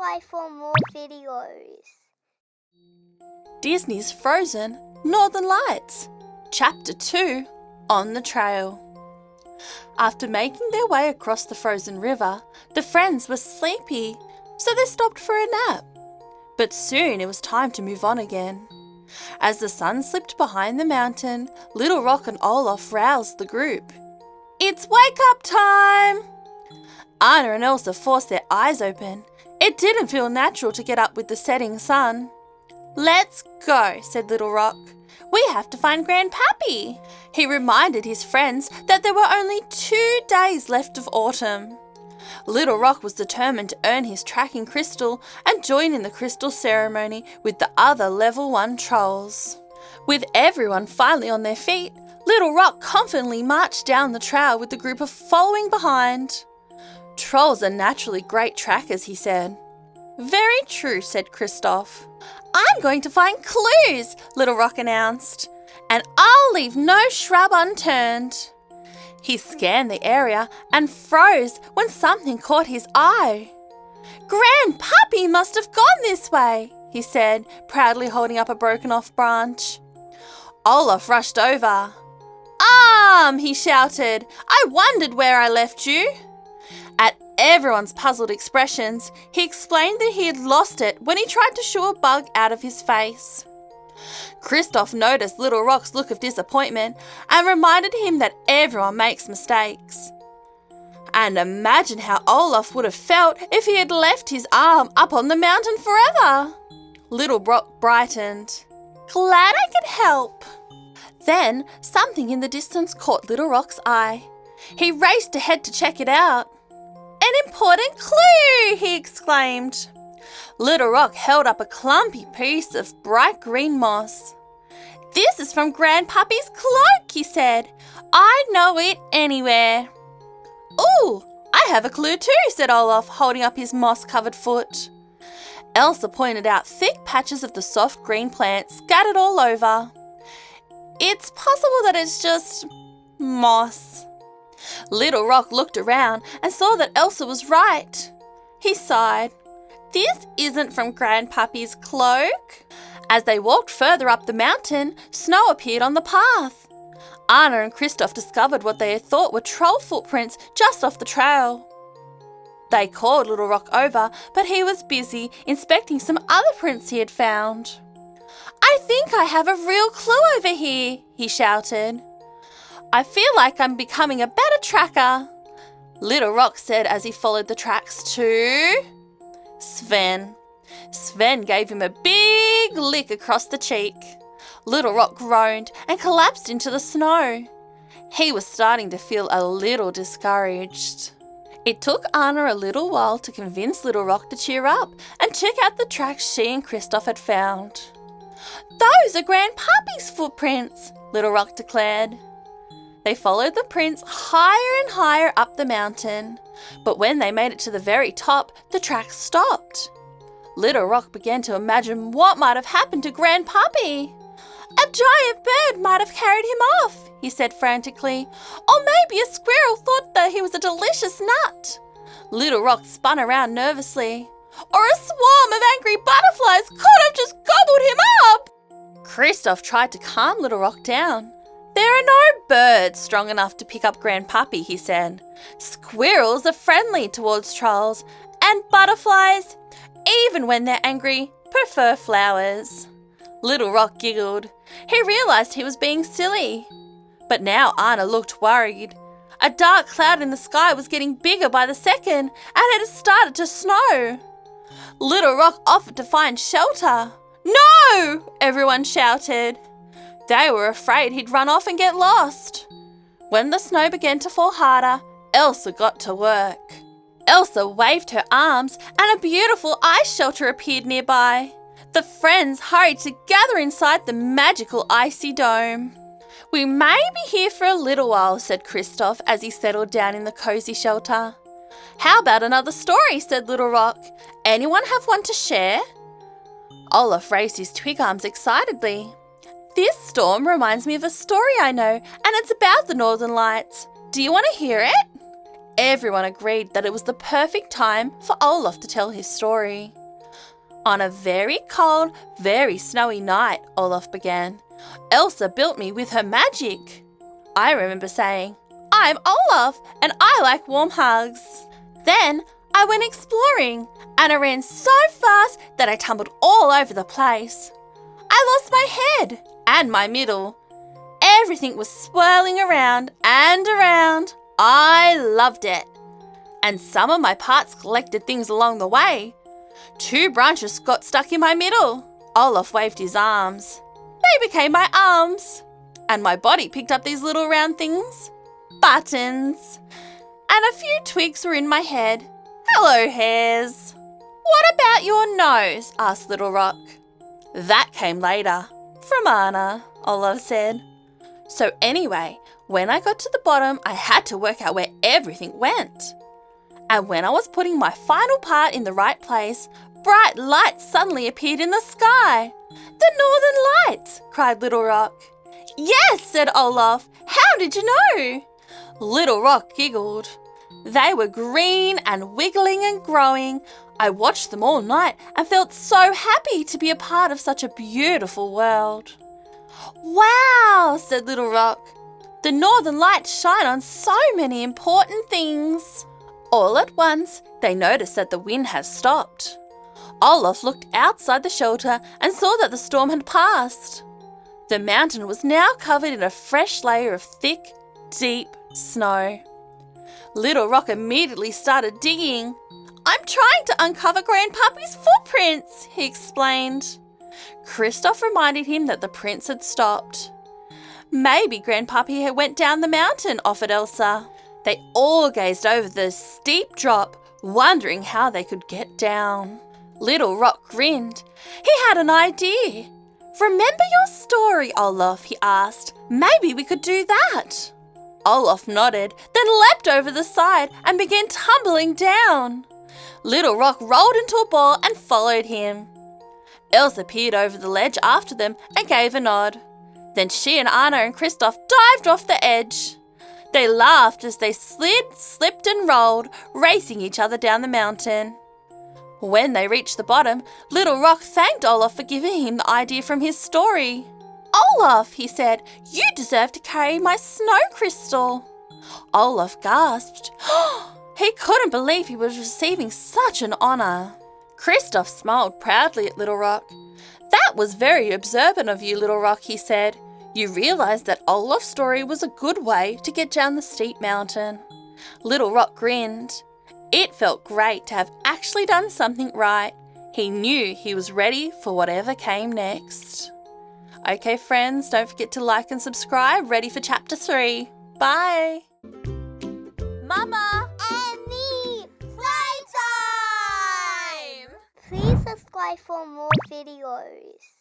subscribe for more videos. Disney's Frozen Northern Lights, Chapter 2, On the Trail. After making their way across the frozen river, the friends were sleepy, so they stopped for a nap. But soon it was time to move on again. As the sun slipped behind the mountain, Little Rock and Olaf roused the group. "It's wake-up time!" Anna and Elsa forced their eyes open. It didn't feel natural to get up with the setting sun. "Let's go," said Little Rock. "We have to find Grandpappy." He reminded his friends that there were only 2 days left of autumn. Little Rock was determined to earn his tracking crystal and join in the crystal ceremony with the other level 1 trolls. With everyone finally on their feet, Little Rock confidently marched down the trail with the group of following behind. "Trolls are naturally great trackers," he said. "Very true," said Kristoff. "I'm going to find clues," Little Rock announced, "and I'll leave no shrub unturned." He scanned the area and froze when something caught his eye. "Grandpappy must have gone this way," he said, proudly holding up a broken-off branch. Olaf rushed over. He shouted. "I wondered where I left you." At everyone's puzzled expressions, he explained that he had lost it when he tried to shoo a bug out of his face. Kristoff noticed Little Rock's look of disappointment and reminded him that everyone makes mistakes. And imagine how Olaf would have felt if he had left his arm up on the mountain forever. Little Rock brightened. "Glad I could help." Then something in the distance caught Little Rock's eye. He raced ahead to check it out. "An important clue!" he exclaimed. Little Rock held up a clumpy piece of bright green moss. "This is from Grandpappy's cloak," he said. "I'd know it anywhere." "Ooh, I have a clue too," said Olaf, holding up his moss-covered foot. Elsa pointed out thick patches of the soft green plant scattered all over. "It's possible that it's just moss." Little Rock looked around and saw that Elsa was right. He sighed. "This isn't from Grandpappy's cloak." As they walked further up the mountain, snow appeared on the path. Anna and Kristoff discovered what they had thought were troll footprints just off the trail. They called Little Rock over, but he was busy inspecting some other prints he had found. "I think I have a real clue over here," he shouted. "I feel like I'm becoming a better tracker," Little Rock said as he followed the tracks to Sven. Sven gave him a big lick across the cheek. Little Rock groaned and collapsed into the snow. He was starting to feel a little discouraged. It took Anna a little while to convince Little Rock to cheer up and check out the tracks she and Kristoff had found. "Those are Grandpappy's footprints," Little Rock declared. They followed the prints higher and higher up the mountain, but when they made it to the very top, the tracks stopped. Little Rock began to imagine what might have happened to Grandpappy. "A giant bird might have carried him off," he said frantically. "Or maybe a squirrel thought that he was a delicious nut." Little Rock spun around nervously. "Or a swarm of angry butterflies could have just gobbled him up." Kristoff tried to calm Little Rock down. "There are no birds strong enough to pick up Grandpappy," he said. "Squirrels are friendly towards trolls, and butterflies, even when they're angry, prefer flowers." Little Rock giggled. He realised he was being silly. But now Anna looked worried. A dark cloud in the sky was getting bigger by the second, and it had started to snow. Little Rock offered to find shelter. "No!" everyone shouted. They were afraid he'd run off and get lost. When the snow began to fall harder, Elsa got to work. Elsa waved her arms and a beautiful ice shelter appeared nearby. The friends hurried to gather inside the magical icy dome. "We may be here for a little while," said Kristoff as he settled down in the cozy shelter. "How about another story?" said Little Rock. "Anyone have one to share?" Olaf raised his twig arms excitedly. "This storm reminds me of a story I know, and it's about the Northern Lights. Do you want to hear it?" Everyone agreed that it was the perfect time for Olaf to tell his story. On a very cold, very snowy night, Olaf began, Elsa built me with her magic. I remember saying, I'm Olaf and I like warm hugs. Then I went exploring and I ran so fast that I tumbled all over the place. I lost my head and my middle. Everything was swirling around and around. I loved it. And some of my parts collected things along the way. 2 branches got stuck in my middle. Olaf waved his arms. They became my arms. And my body picked up these little round things. Buttons. And a few twigs were in my head. Hello, hairs. What about your nose? Asked Little Rock. That came later. From Anna, Olaf said. So anyway, when I got to the bottom, I had to work out where everything went. And when I was putting my final part in the right place, bright lights suddenly appeared in the sky. The Northern Lights, cried Little Rock. Yes, said Olaf. How did you know? Little Rock giggled. They were green and wiggling and growing. I watched them all night and felt so happy to be a part of such a beautiful world. Wow, said Little Rock. The Northern Lights shine on so many important things. All at once, they noticed that the wind had stopped. Olaf looked outside the shelter and saw that the storm had passed. The mountain was now covered in a fresh layer of thick, deep snow. Little Rock immediately started digging. I'm trying to uncover Grandpappy's footprints, he explained. Kristoff reminded him that the prints had stopped. Maybe Grandpappy had went down the mountain, offered Elsa. They all gazed over the steep drop, wondering how they could get down. Little Rock grinned. He had an idea. Remember your story, Olaf, he asked. Maybe we could do that. Olaf nodded, then leapt over the side and began tumbling down. Little Rock rolled into a ball and followed him. Elsa peered over the ledge after them and gave a nod. Then she and Anna and Kristoff dived off the edge. They laughed as they slid, slipped and rolled, racing each other down the mountain. When they reached the bottom, Little Rock thanked Olaf for giving him the idea from his story. Olaf, he said, you deserve to carry my snow crystal. Olaf gasped. He couldn't believe he was receiving such an honour. Kristoff smiled proudly at Little Rock. That was very observant of you, Little Rock, he said. You realised that Olaf's story was a good way to get down the steep mountain. Little Rock grinned. It felt great to have actually done something right. He knew he was ready for whatever came next. Okay, friends, don't forget to like and subscribe. Ready for Chapter 3. Bye. Mama! Annie! Playtime! Please subscribe for more videos.